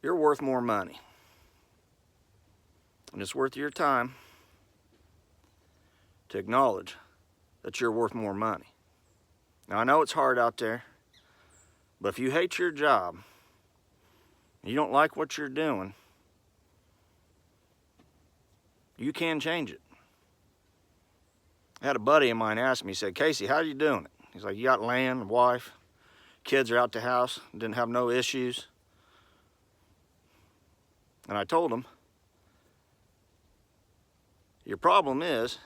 You're worth more money. And it's worth your time to acknowledge that you're worth more money. Now, I know it's hard out there, but if you hate your job, you don't like what you're doing, you can change it. I had a buddy of mine ask me, he said, Casey, how are you doing it? He's like, you got land, a wife, kids are out the house, didn't have no issues. And I told him, your problem is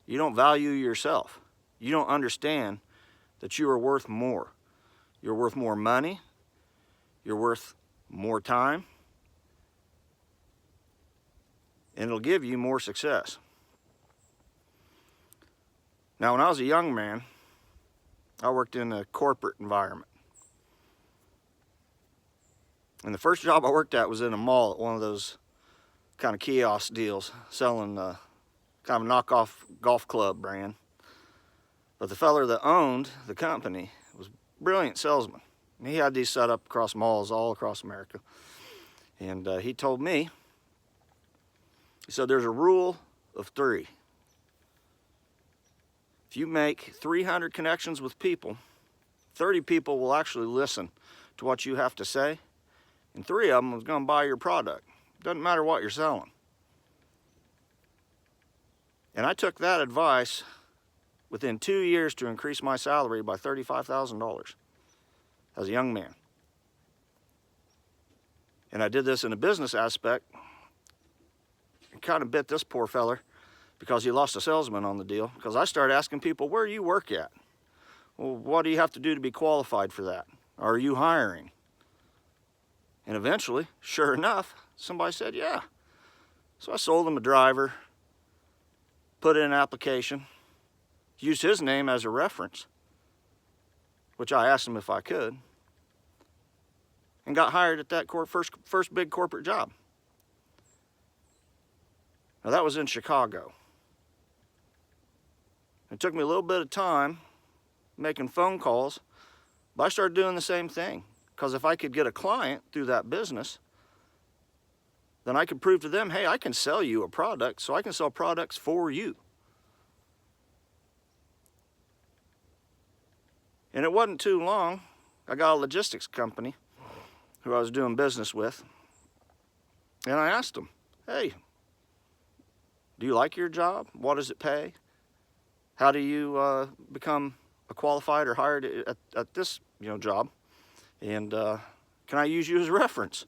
you don't value yourself. You don't understand that you are worth more. You're worth more money. You're worth more time. And it'll give you more success. Now, when I was a young man, I worked in a corporate environment. And the first job I worked at was in a mall at one of those kind of kiosk deals, selling kind of a knockoff golf club brand. But the fella that owned the company was a brilliant salesman. And he had these set up across malls all across America. And he told me, he said, there's a rule of 3. If you make 300 connections with people, 30 people will actually listen to what you have to say, and 3 of them is going to buy your product. Doesn't matter what you're selling. And I took that advice within 2 years to increase my salary by $35,000 as a young man. And I did this in a business aspect. It kind of bit this poor feller because he lost a salesman on the deal, because I started asking people, where do you work at? Well, what do you have to do to be qualified for that? Are you hiring? And eventually, sure enough, somebody said, yeah. So I sold him a driver, put in an application, used his name as a reference, which I asked him if I could, and got hired at that first big corporate job. Now, that was in Chicago. It took me a little bit of time making phone calls, but I started doing the same thing, because if I could get a client through that business, then I could prove to them, hey, I can sell you a product, so I can sell products for you. And it wasn't too long, I got a logistics company who I was doing business with, and I asked them, hey, do you like your job? What does it pay? How do you become a qualified or hired at this job? And can I use you as a reference?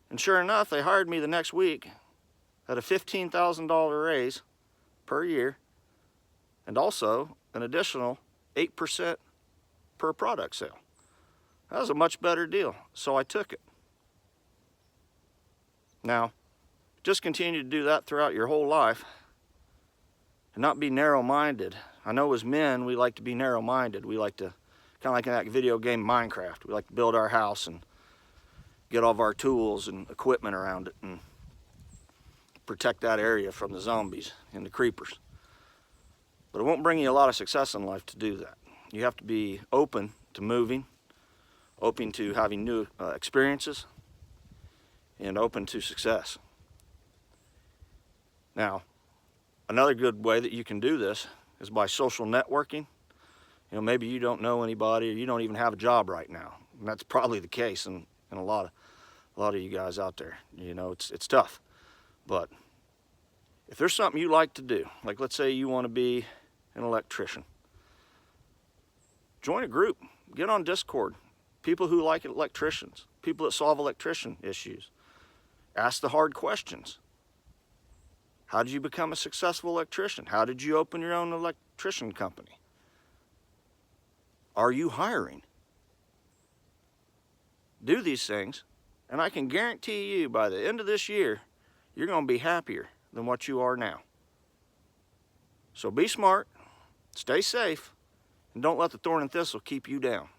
And sure enough, they hired me the next week at a $15,000 raise per year, and also an additional 8% per product sale. That was a much better deal, so I took it. Now, just continue to do that throughout your whole life and not be narrow-minded. I know as men, we like to be narrow-minded. We like to, kind of like in that video game Minecraft, we like to build our house and get all of our tools and equipment around it and protect that area from the zombies and the creepers. But it won't bring you a lot of success in life to do that. You have to be open to moving, open to having new experiences, and open to success. Now, another good way that you can do this is by social networking. Maybe you don't know anybody, or you don't even have a job right now. And that's probably the case in a lot of you guys out there. It's tough. But if there's something you like to do, like let's say you want to be an electrician, join a group, get on Discord. People who like electricians, people that solve electrician issues. Ask the hard questions. How did you become a successful electrician? How did you open your own electrician company? Are you hiring? Do these things, and I can guarantee you by the end of this year, you're going to be happier than what you are now. So be smart, stay safe, and don't let the thorn and thistle keep you down.